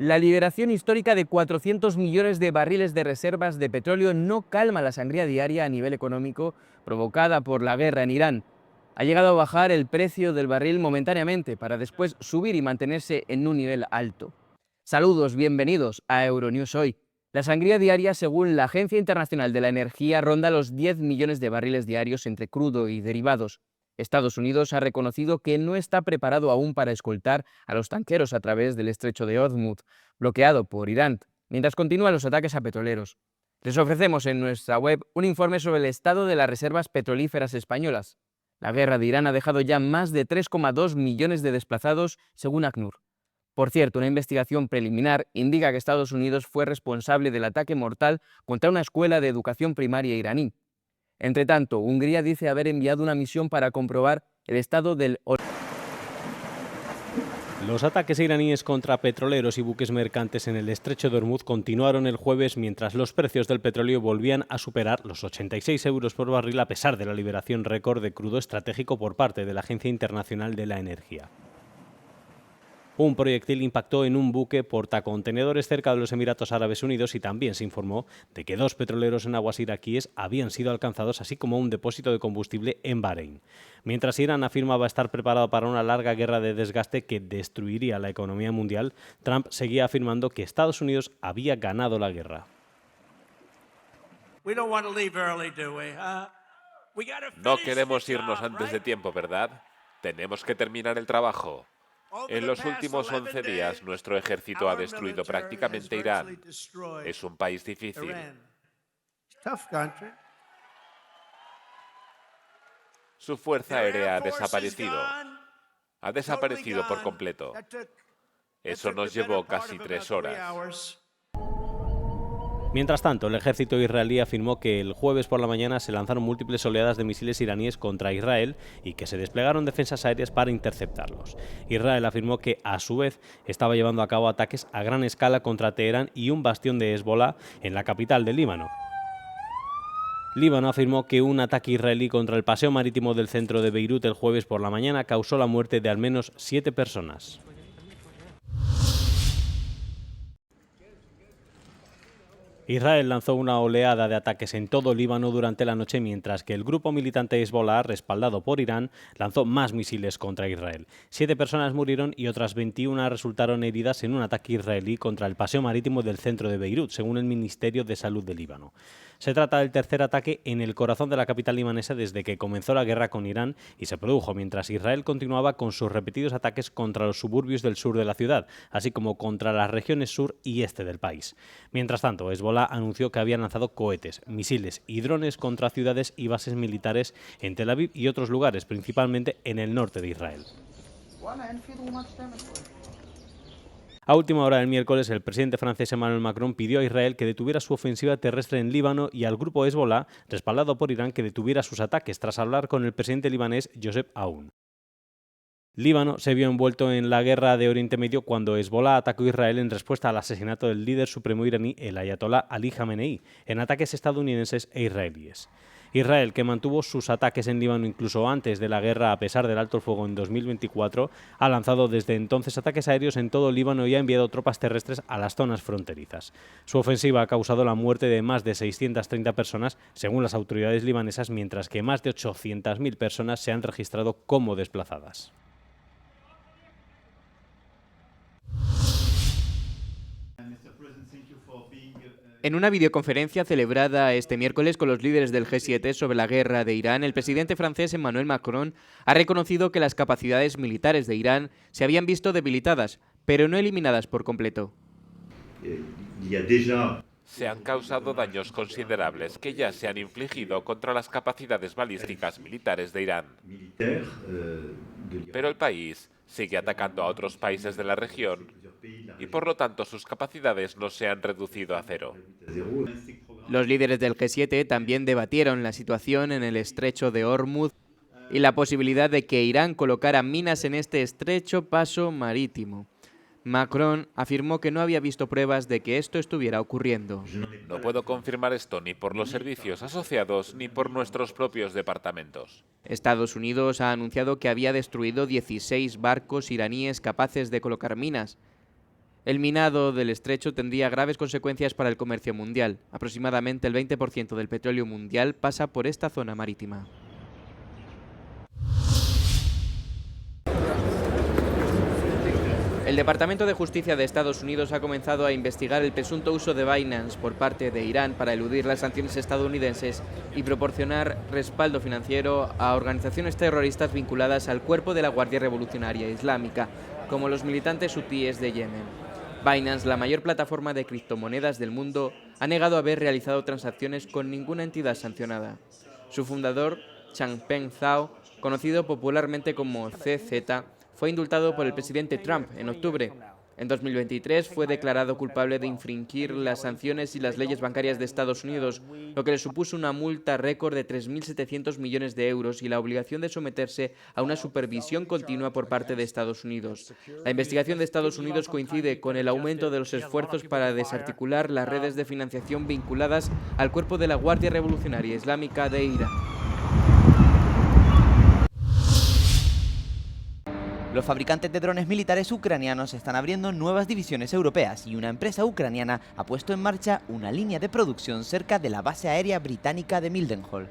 La liberación histórica de 400 millones de barriles de reservas de petróleo no calma la sangría diaria a nivel económico provocada por la guerra en Irán. Ha llegado a bajar el precio del barril momentáneamente para después subir y mantenerse en un nivel alto. Saludos, bienvenidos a Euronews Hoy. La sangría diaria, según la Agencia Internacional de la Energía, ronda los 10 millones de barriles diarios entre crudo y derivados. Estados Unidos ha reconocido que no está preparado aún para escoltar a los tanqueros a través del estrecho de Hormuz, bloqueado por Irán, mientras continúan los ataques a petroleros. Les ofrecemos en nuestra web un informe sobre el estado de las reservas petrolíferas españolas. La guerra de Irán ha dejado ya más de 3,2 millones de desplazados, según ACNUR. Por cierto, una investigación preliminar indica que Estados Unidos fue responsable del ataque mortal contra una escuela de educación primaria iraní. Entre tanto, Hungría dice haber enviado una misión para comprobar el estado del... Los ataques iraníes contra petroleros y buques mercantes en el estrecho de Hormuz continuaron el jueves mientras los precios del petróleo volvían a superar los 86 euros por barril a pesar de la liberación récord de crudo estratégico por parte de la Agencia Internacional de la Energía. Un proyectil impactó en un buque portacontenedores cerca de los Emiratos Árabes Unidos y también se informó de que 2 petroleros en aguas iraquíes habían sido alcanzados, así como un depósito de combustible en Bahrein. Mientras Irán afirmaba estar preparado para una larga guerra de desgaste que destruiría la economía mundial, Trump seguía afirmando que Estados Unidos había ganado la guerra. No queremos irnos antes de tiempo, ¿verdad? Tenemos que terminar el trabajo. En los últimos 11 días, nuestro ejército ha destruido prácticamente Irán. Es un país difícil. Su fuerza aérea ha desaparecido. Ha desaparecido por completo. Eso nos llevó casi 3 horas. Mientras tanto, el ejército israelí afirmó que el jueves por la mañana se lanzaron múltiples oleadas de misiles iraníes contra Israel y que se desplegaron defensas aéreas para interceptarlos. Israel afirmó que, a su vez, estaba llevando a cabo ataques a gran escala contra Teherán y un bastión de Hezbolá en la capital del Líbano. Líbano afirmó que un ataque israelí contra el paseo marítimo del centro de Beirut el jueves por la mañana causó la muerte de al menos 7 personas. Israel lanzó una oleada de ataques en todo Líbano durante la noche, mientras que el grupo militante Hezbolá, respaldado por Irán, lanzó más misiles contra Israel. 7 personas murieron y otras 21 resultaron heridas en un ataque israelí contra el paseo marítimo del centro de Beirut, según el Ministerio de Salud de Líbano. Se trata del tercer ataque en el corazón de la capital libanesa desde que comenzó la guerra con Irán y se produjo mientras Israel continuaba con sus repetidos ataques contra los suburbios del sur de la ciudad, así como contra las regiones sur y este del país. Mientras tanto, Hezbolá anunció que había lanzado cohetes, misiles y drones contra ciudades y bases militares en Tel Aviv y otros lugares, principalmente en el norte de Israel. A última hora del miércoles, el presidente francés Emmanuel Macron pidió a Israel que detuviera su ofensiva terrestre en Líbano y al grupo Hezbolá, respaldado por Irán, que detuviera sus ataques, tras hablar con el presidente libanés Joseph Aoun. Líbano se vio envuelto en la guerra de Oriente Medio cuando Hezbolá atacó a Israel en respuesta al asesinato del líder supremo iraní, el ayatolá Ali Jamenei, en ataques estadounidenses e israelíes. Israel, que mantuvo sus ataques en Líbano incluso antes de la guerra a pesar del alto el fuego en 2024, ha lanzado desde entonces ataques aéreos en todo Líbano y ha enviado tropas terrestres a las zonas fronterizas. Su ofensiva ha causado la muerte de más de 630 personas, según las autoridades libanesas, mientras que más de 800.000 personas se han registrado como desplazadas. En una videoconferencia celebrada este miércoles con los líderes del G7 sobre la guerra de Irán, el presidente francés Emmanuel Macron ha reconocido que las capacidades militares de Irán se habían visto debilitadas, pero no eliminadas por completo. Se han causado daños considerables que ya se han infligido contra las capacidades balísticas militares de Irán. Pero el país sigue atacando a otros países de la región y por lo tanto sus capacidades no se han reducido a cero. Los líderes del G7 también debatieron la situación en el estrecho de Hormuz y la posibilidad de que Irán colocara minas en este estrecho paso marítimo. Macron afirmó que no había visto pruebas de que esto estuviera ocurriendo. No puedo confirmar esto ni por los servicios asociados ni por nuestros propios departamentos. Estados Unidos ha anunciado que había destruido 16 barcos iraníes capaces de colocar minas. El minado del estrecho tendría graves consecuencias para el comercio mundial. Aproximadamente el 20% del petróleo mundial pasa por esta zona marítima. El Departamento de Justicia de Estados Unidos ha comenzado a investigar el presunto uso de Binance por parte de Irán para eludir las sanciones estadounidenses y proporcionar respaldo financiero a organizaciones terroristas vinculadas al cuerpo de la Guardia Revolucionaria Islámica, como los militantes hutíes de Yemen. Binance, la mayor plataforma de criptomonedas del mundo, ha negado haber realizado transacciones con ninguna entidad sancionada. Su fundador, Changpeng Zhao, conocido popularmente como CZ, fue indultado por el presidente Trump en octubre. En 2023 fue declarado culpable de infringir las sanciones y las leyes bancarias de Estados Unidos, lo que le supuso una multa récord de 3.700 millones de euros y la obligación de someterse a una supervisión continua por parte de Estados Unidos. La investigación de Estados Unidos coincide con el aumento de los esfuerzos para desarticular las redes de financiación vinculadas al cuerpo de la Guardia Revolucionaria Islámica de Irán. Los fabricantes de drones militares ucranianos están abriendo nuevas divisiones europeas y una empresa ucraniana ha puesto en marcha una línea de producción cerca de la base aérea británica de Mildenhall.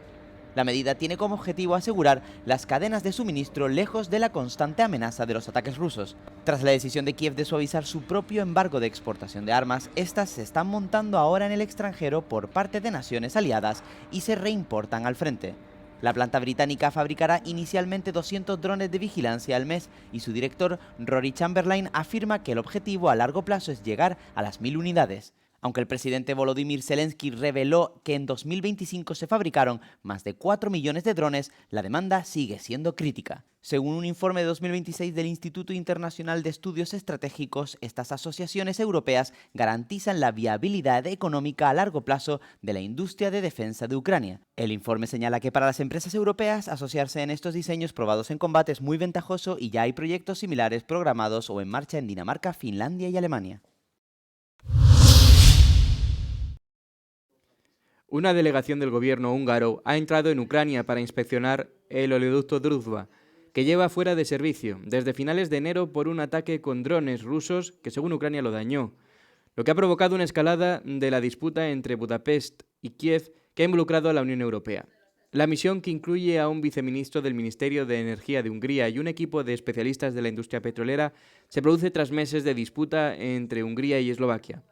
La medida tiene como objetivo asegurar las cadenas de suministro lejos de la constante amenaza de los ataques rusos. Tras la decisión de Kiev de suavizar su propio embargo de exportación de armas, estas se están montando ahora en el extranjero por parte de naciones aliadas y se reimportan al frente. La planta británica fabricará inicialmente 200 drones de vigilancia al mes y su director, Rory Chamberlain, afirma que el objetivo a largo plazo es llegar a las 1000 unidades. Aunque el presidente Volodymyr Zelensky reveló que en 2025 se fabricaron más de 4 millones de drones, la demanda sigue siendo crítica. Según un informe de 2026 del Instituto Internacional de Estudios Estratégicos, estas asociaciones europeas garantizan la viabilidad económica a largo plazo de la industria de defensa de Ucrania. El informe señala que para las empresas europeas asociarse en estos diseños probados en combate es muy ventajoso y ya hay proyectos similares programados o en marcha en Dinamarca, Finlandia y Alemania. Una delegación del gobierno húngaro ha entrado en Ucrania para inspeccionar el oleoducto Druzhba, que lleva fuera de servicio desde finales de enero por un ataque con drones rusos que según Ucrania lo dañó, lo que ha provocado una escalada de la disputa entre Budapest y Kiev que ha involucrado a la Unión Europea. La misión, que incluye a un viceministro del Ministerio de Energía de Hungría y un equipo de especialistas de la industria petrolera, se produce tras meses de disputa entre Hungría y Eslovaquia.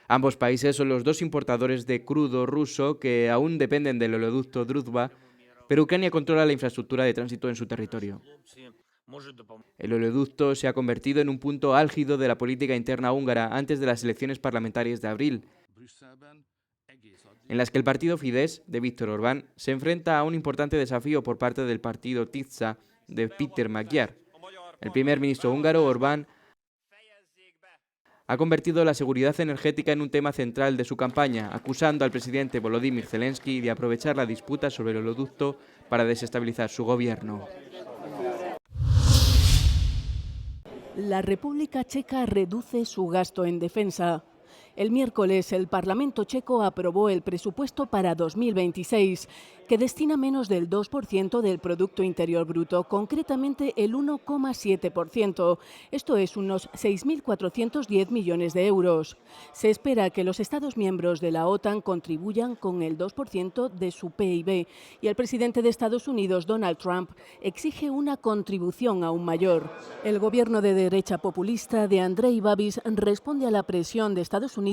Ambos países son los dos importadores de crudo ruso que aún dependen del oleoducto Druzhba, pero Ucrania controla la infraestructura de tránsito en su territorio. El oleoducto se ha convertido en un punto álgido de la política interna húngara antes de las elecciones parlamentarias de abril, en las que el partido Fidesz de Viktor Orbán se enfrenta a un importante desafío por parte del partido Tisza de Péter Magyar. El primer ministro húngaro, Orbán, ha convertido la seguridad energética en un tema central de su campaña, acusando al presidente Volodymyr Zelensky de aprovechar la disputa sobre el oleoducto para desestabilizar su gobierno. La República Checa reduce su gasto en defensa. El miércoles, el Parlamento checo aprobó el presupuesto para 2026, que destina menos del 2% del Producto Interior Bruto, concretamente el 1,7%. Esto es unos 6.410 millones de euros. Se espera que los Estados miembros de la OTAN contribuyan con el 2% de su PIB y el presidente de Estados Unidos, Donald Trump, exige una contribución aún mayor. El gobierno de derecha populista de Andrej Babis responde a la presión de Estados Unidos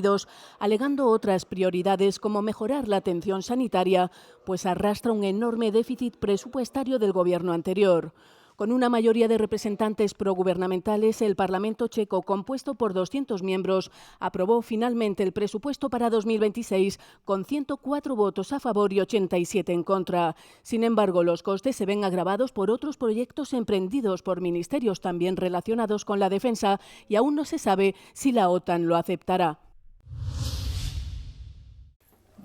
alegando otras prioridades como mejorar la atención sanitaria, pues arrastra un enorme déficit presupuestario del gobierno anterior. Con una mayoría de representantes progubernamentales, el Parlamento checo, compuesto por 200 miembros, aprobó finalmente el presupuesto para 2026 con 104 votos a favor y 87 en contra. Sin embargo, los costes se ven agravados por otros proyectos emprendidos por ministerios también relacionados con la defensa y aún no se sabe si la OTAN lo aceptará.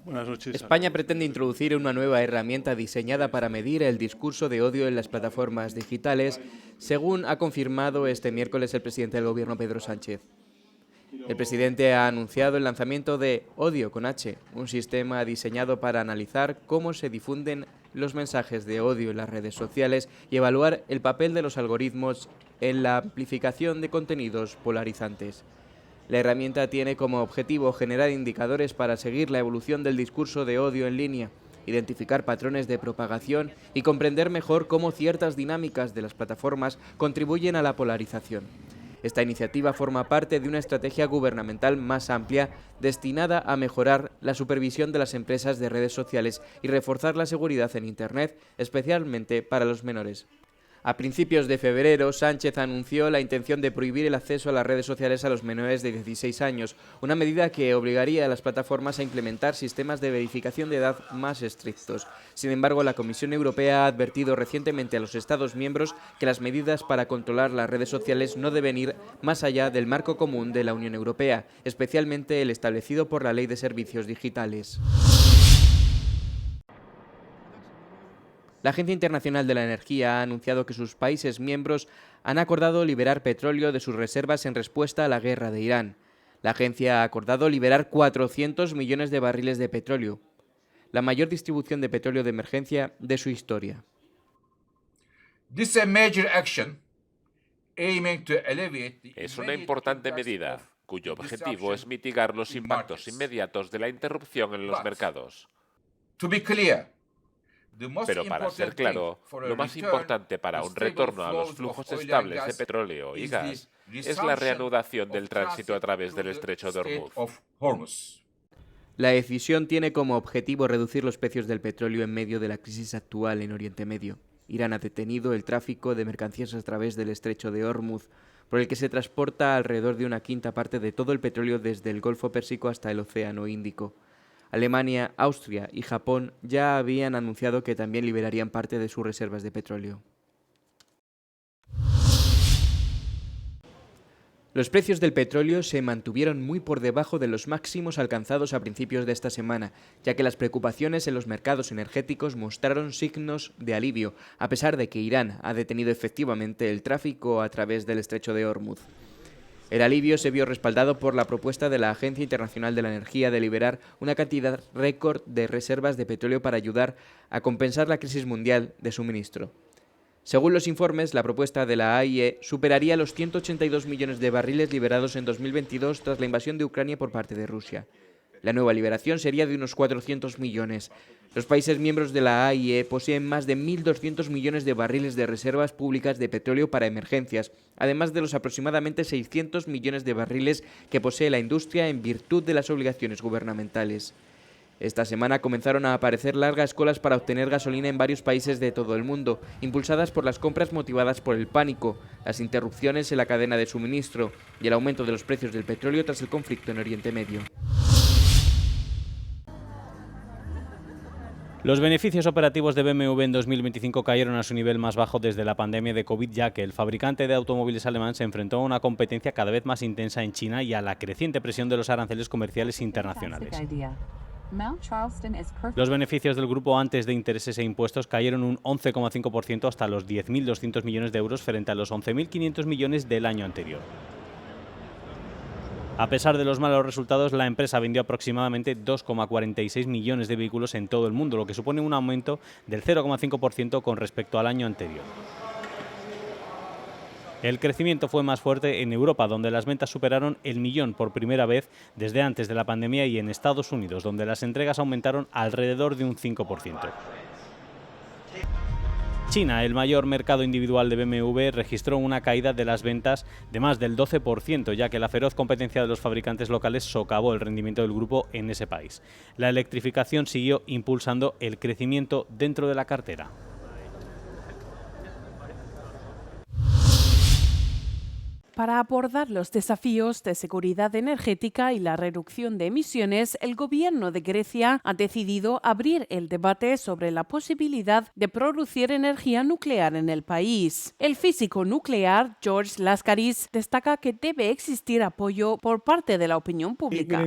Buenas noches. España pretende introducir una nueva herramienta diseñada para medir el discurso de odio en las plataformas digitales, según ha confirmado este miércoles el presidente del Gobierno, Pedro Sánchez. El presidente ha anunciado el lanzamiento de Odio con H, un sistema diseñado para analizar cómo se difunden los mensajes de odio en las redes sociales y evaluar el papel de los algoritmos en la amplificación de contenidos polarizantes. La herramienta tiene como objetivo generar indicadores para seguir la evolución del discurso de odio en línea, identificar patrones de propagación y comprender mejor cómo ciertas dinámicas de las plataformas contribuyen a la polarización. Esta iniciativa forma parte de una estrategia gubernamental más amplia destinada a mejorar la supervisión de las empresas de redes sociales y reforzar la seguridad en Internet, especialmente para los menores. A principios de febrero, Sánchez anunció la intención de prohibir el acceso a las redes sociales a los menores de 16 años, una medida que obligaría a las plataformas a implementar sistemas de verificación de edad más estrictos. Sin embargo, la Comisión Europea ha advertido recientemente a los Estados miembros que las medidas para controlar las redes sociales no deben ir más allá del marco común de la Unión Europea, especialmente el establecido por la Ley de Servicios Digitales. La Agencia Internacional de la Energía ha anunciado que sus países miembros han acordado liberar petróleo de sus reservas en respuesta a la guerra de Irán. La agencia ha acordado liberar 400 millones de barriles de petróleo, la mayor distribución de petróleo de emergencia de su historia. Es una importante medida, cuyo objetivo es mitigar los impactos inmediatos de la interrupción en los mercados. Pero para ser claro, lo más importante para un retorno a los flujos estables de petróleo y gas es la reanudación del tránsito a través del estrecho de Hormuz. La decisión tiene como objetivo reducir los precios del petróleo en medio de la crisis actual en Oriente Medio. Irán ha detenido el tráfico de mercancías a través del estrecho de Hormuz, por el que se transporta alrededor de una quinta parte de todo el petróleo desde el Golfo Pérsico hasta el Océano Índico. Alemania, Austria y Japón ya habían anunciado que también liberarían parte de sus reservas de petróleo. Los precios del petróleo se mantuvieron muy por debajo de los máximos alcanzados a principios de esta semana, ya que las preocupaciones en los mercados energéticos mostraron signos de alivio, a pesar de que Irán ha detenido efectivamente el tráfico a través del estrecho de Hormuz. El alivio se vio respaldado por la propuesta de la Agencia Internacional de la Energía de liberar una cantidad récord de reservas de petróleo para ayudar a compensar la crisis mundial de suministro. Según los informes, la propuesta de la AIE superaría los 182 millones de barriles liberados en 2022 tras la invasión de Ucrania por parte de Rusia. La nueva liberación sería de unos 400 millones. Los países miembros de la AIE poseen más de 1.200 millones de barriles de reservas públicas de petróleo para emergencias, además de los aproximadamente 600 millones de barriles que posee la industria en virtud de las obligaciones gubernamentales. Esta semana comenzaron a aparecer largas colas para obtener gasolina en varios países de todo el mundo, impulsadas por las compras motivadas por el pánico, las interrupciones en la cadena de suministro y el aumento de los precios del petróleo tras el conflicto en Oriente Medio. Los beneficios operativos de BMW en 2025 cayeron a su nivel más bajo desde la pandemia de COVID, ya que el fabricante de automóviles alemán se enfrentó a una competencia cada vez más intensa en China y a la creciente presión de los aranceles comerciales internacionales. Los beneficios del grupo antes de intereses e impuestos cayeron un 11,5% hasta los 10.200 millones de euros frente a los 11.500 millones del año anterior. A pesar de los malos resultados, la empresa vendió aproximadamente 2,46 millones de vehículos en todo el mundo, lo que supone un aumento del 0,5% con respecto al año anterior. El crecimiento fue más fuerte en Europa, donde las ventas superaron el millón por primera vez desde antes de la pandemia, y en Estados Unidos, donde las entregas aumentaron alrededor de un 5%. China, el mayor mercado individual de BMW, registró una caída de las ventas de más del 12%, ya que la feroz competencia de los fabricantes locales socavó el rendimiento del grupo en ese país. La electrificación siguió impulsando el crecimiento dentro de la cartera. Para abordar los desafíos de seguridad energética y la reducción de emisiones, el gobierno de Grecia ha decidido abrir el debate sobre la posibilidad de producir energía nuclear en el país. El físico nuclear George Laskaris destaca que debe existir apoyo por parte de la opinión pública. La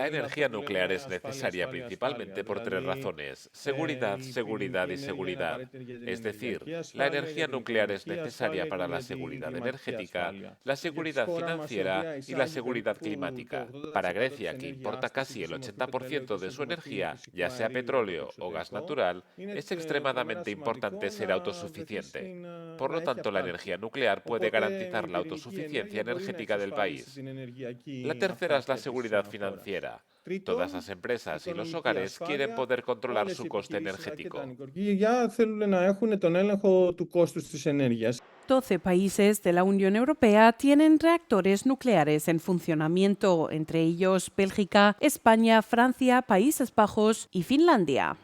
energía nuclear es necesaria principalmente por tres razones: seguridad, seguridad y seguridad. Es decir, decir, la energía nuclear es necesaria para la seguridad energética, la seguridad financiera y la seguridad climática. Para Grecia, que importa casi el 80% de su energía, ya sea petróleo o gas natural, es extremadamente importante ser autosuficiente. Por lo tanto, la energía nuclear puede garantizar la autosuficiencia energética del país. La tercera es la seguridad financiera. Todas las empresas y los hogares quieren poder controlar su coste energético. 12 países de la Unión Europea tienen reactores nucleares en funcionamiento, entre ellos Bélgica, España, Francia, Países Bajos y Finlandia.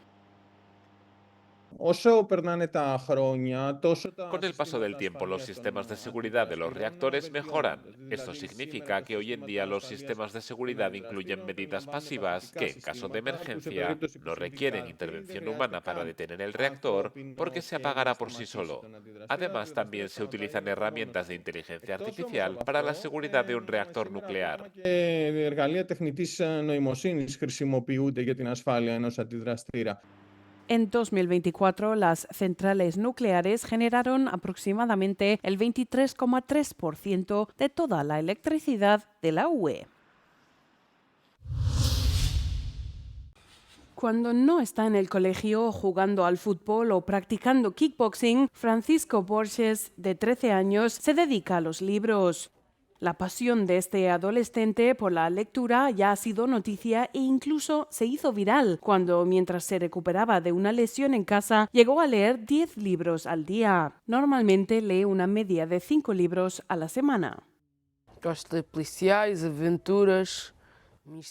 Con el paso del tiempo, los sistemas de seguridad de los reactores mejoran. Esto significa que hoy en día los sistemas de seguridad incluyen medidas pasivas que, en caso de emergencia, no requieren intervención humana para detener el reactor porque se apagará por sí solo. Además, también se utilizan herramientas de inteligencia artificial para la seguridad de un reactor nuclear. En 2024, las centrales nucleares generaron aproximadamente el 23,3% de toda la electricidad de la UE. Cuando no está en el colegio jugando al fútbol o practicando kickboxing, Francisco Borges, de 13 años, se dedica a los libros. La pasión de este adolescente por la lectura ya ha sido noticia e incluso se hizo viral cuando, mientras se recuperaba de una lesión en casa, llegó a leer 10 libros al día. Normalmente lee una media de 5 libros a la semana. Gosto de policiais, aventuras,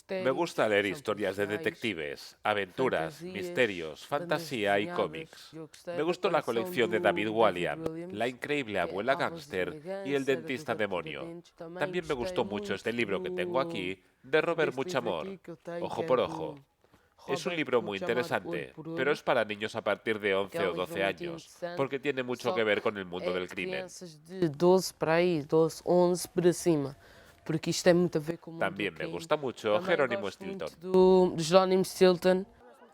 Me gusta leer historias de detectives, aventuras, misterios, fantasía y cómics. Me gustó la colección de David Walliams, La increíble abuela gángster y El dentista demonio. También me gustó mucho este libro que tengo aquí, de Robert Muchamor, Ojo por Ojo. Es un libro muy interesante, pero es para niños a partir de 11 o 12 años, porque tiene mucho que ver con el mundo del crimen. de 12 para aí, 12, 11 para cima. Porque isto tem muito a ver com o mundo También do me crime. gusta mucho Também Jerónimo gosto muito Stilton. do Jerónimo Stilton.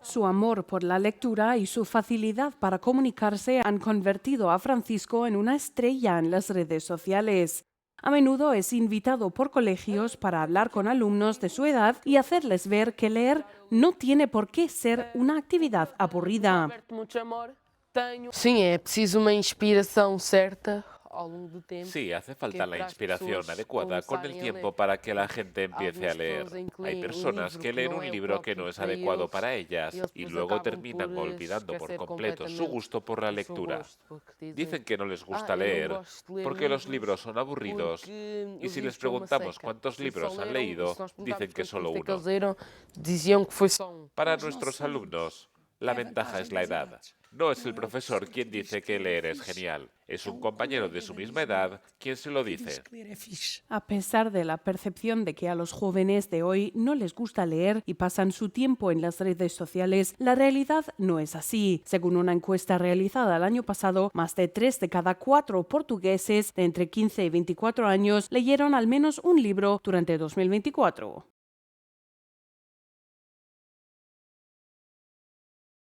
Su amor por la lectura y su facilidad para comunicarse han convertido a Francisco en una estrella en las redes sociales. A menudo es invitado por colegios para hablar con alumnos de su edad y hacerles ver que leer no tiene por qué ser una actividad aburrida. Sim, é preciso uma inspiração certa ao longo do tempo. Sí, hace falta la para as inspiración pessoas adecuada con el começarem a tiempo ler. para que la gente empiece a Algumas leer. pessoas em que Hay leem um personas livro que que leen não un é o libro que próprio no es para adecuado eles, para ellas e eles y depois luego acabam terminan por olvidando por esquecer completo su completamente gusto por la o seu lectura. gosto, porque Dicen que no les gusta eu não leer gosto de ler porque los livros libros son aburridos porque y os si livros les são uma preguntamos seca. cuántos Se libros só han leram, leído, se nós perguntarmos dicen que quantos solo livros é que uno. eles leram, diziam que foi só um. Para nuestros alumnos, la ventaja es la edad. No es el profesor quien dice que leer es genial, es un compañero de su misma edad quien se lo dice. A pesar de la percepción de que a los jóvenes de hoy no les gusta leer y pasan su tiempo en las redes sociales, la realidad no es así. Según una encuesta realizada el año pasado, más de 3 de cada 4 portugueses de entre 15 y 24 años leyeron al menos un libro durante 2024.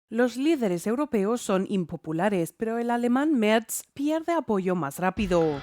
Los líderes europeos son impopulares, pero el alemán Merz pierde apoyo más rápido.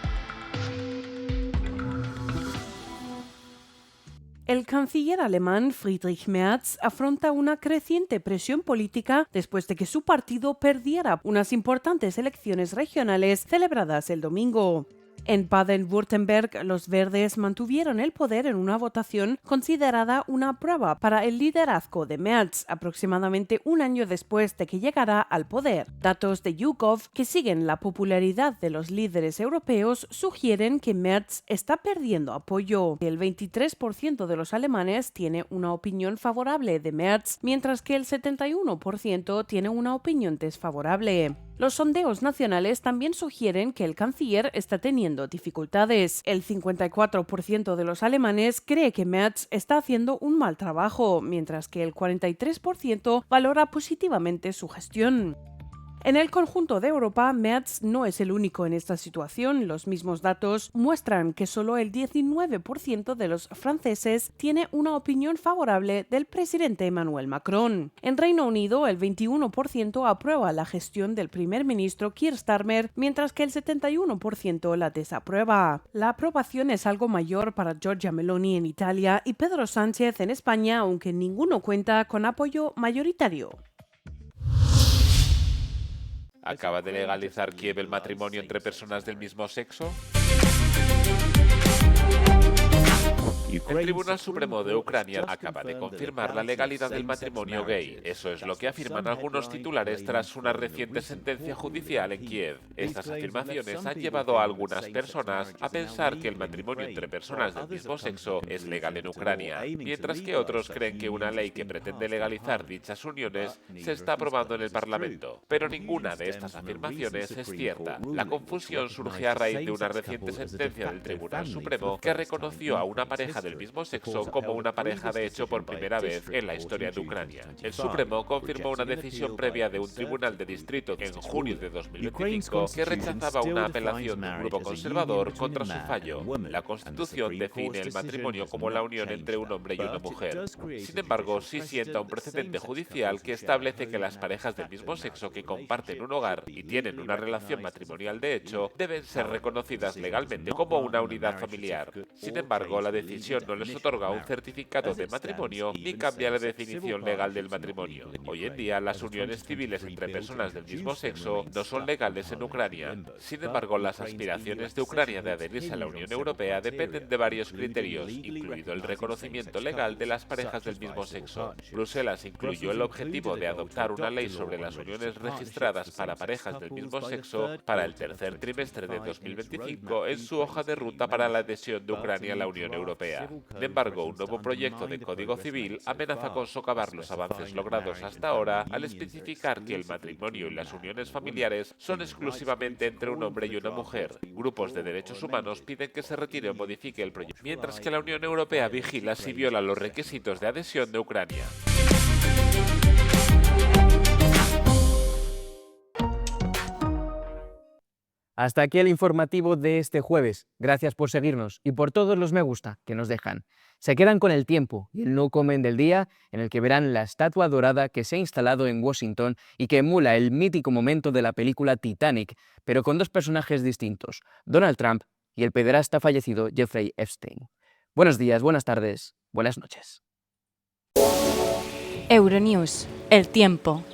El canciller alemán Friedrich Merz afronta una creciente presión política después de que su partido perdiera unas importantes elecciones regionales celebradas el domingo. En Baden-Württemberg, los verdes mantuvieron el poder en una votación considerada una prueba para el liderazgo de Merz, aproximadamente un año después de que llegara al poder. Datos de YouGov, que siguen la popularidad de los líderes europeos, sugieren que Merz está perdiendo apoyo. El 23% de los alemanes tiene una opinión favorable de Merz, mientras que el 71% tiene una opinión desfavorable. Los sondeos nacionales también sugieren que el canciller está teniendo dificultades. El 54% de los alemanes cree que Merz está haciendo un mal trabajo, mientras que el 43% valora positivamente su gestión. En el conjunto de Europa, Merz no es el único en esta situación. Los mismos datos muestran que solo el 19% de los franceses tiene una opinión favorable del presidente Emmanuel Macron. En Reino Unido, el 21% aprueba la gestión del primer ministro Keir Starmer, mientras que el 71% la desaprueba. La aprobación es algo mayor para Giorgia Meloni en Italia y Pedro Sánchez en España, aunque ninguno cuenta con apoyo mayoritario. ¿Acaba de legalizar Kiev el matrimonio entre personas del mismo sexo? El Tribunal Supremo de Ucrania acaba de confirmar la legalidad del matrimonio gay. Eso es lo que afirman algunos titulares tras una reciente sentencia judicial en Kiev. Estas afirmaciones han llevado a algunas personas a pensar que el matrimonio entre personas del mismo sexo es legal en Ucrania, mientras que otros creen que una ley que pretende legalizar dichas uniones se está aprobando en el Parlamento. Pero ninguna de estas afirmaciones es cierta. La confusión surge a raíz de una reciente sentencia del Tribunal Supremo que reconoció a una pareja del mismo sexo como una pareja de hecho por primera vez en la historia de Ucrania. El Supremo confirmó una decisión previa de un tribunal de distrito en junio de 2025 que rechazaba una apelación de un grupo conservador contra su fallo. La Constitución define el matrimonio como la unión entre un hombre y una mujer. Sin embargo, sí sienta un precedente judicial que establece que las parejas del mismo sexo que comparten un hogar y tienen una relación matrimonial de hecho deben ser reconocidas legalmente como una unidad familiar. Sin embargo, la decisión no les otorga un certificado de matrimonio ni cambia la definición legal del matrimonio. Hoy en día, las uniones civiles entre personas del mismo sexo no son legales en Ucrania. Sin embargo, las aspiraciones de Ucrania de adherirse a la Unión Europea dependen de varios criterios, incluido el reconocimiento legal de las parejas del mismo sexo. Bruselas incluyó el objetivo de adoptar una ley sobre las uniones registradas para parejas del mismo sexo para el tercer trimestre de 2025 en su hoja de ruta para la adhesión de Ucrania a la Unión Europea. Sin embargo, un nuevo proyecto de Código Civil amenaza con socavar los avances logrados hasta ahora al especificar que el matrimonio y las uniones familiares son exclusivamente entre un hombre y una mujer. Grupos de derechos humanos piden que se retire o modifique el proyecto, mientras que la Unión Europea vigila si viola los requisitos de adhesión de Ucrania. Hasta aquí el informativo de este jueves. Gracias por seguirnos y por todos los me gusta que nos dejan. Se quedan con el tiempo y el no comen del día, en el que verán la estatua dorada que se ha instalado en Washington y que emula el mítico momento de la película Titanic, pero con dos personajes distintos, Donald Trump y el pederasta fallecido Jeffrey Epstein. Buenos días, buenas tardes, buenas noches. Euronews, el tiempo.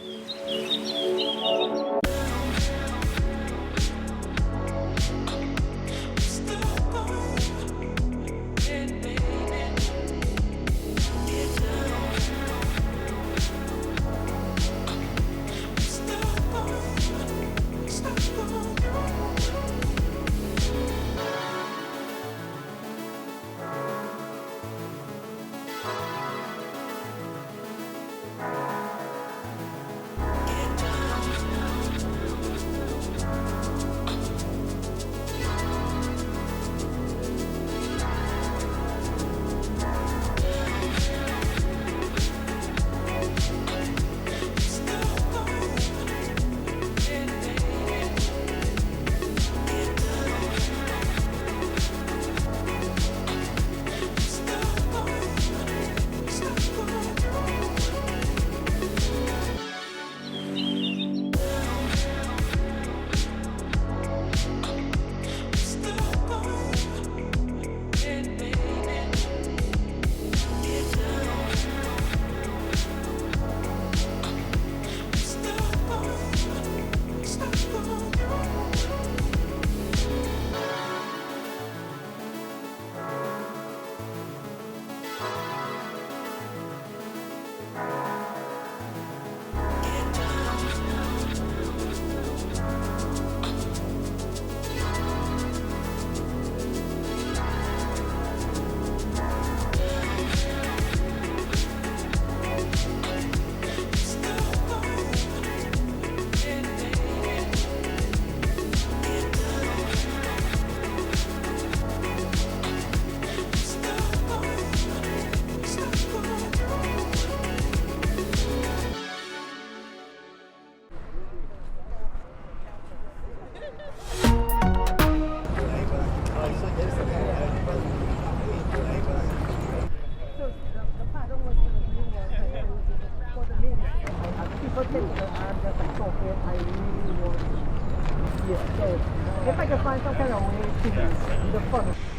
Yeah, so if I can find some kind of way to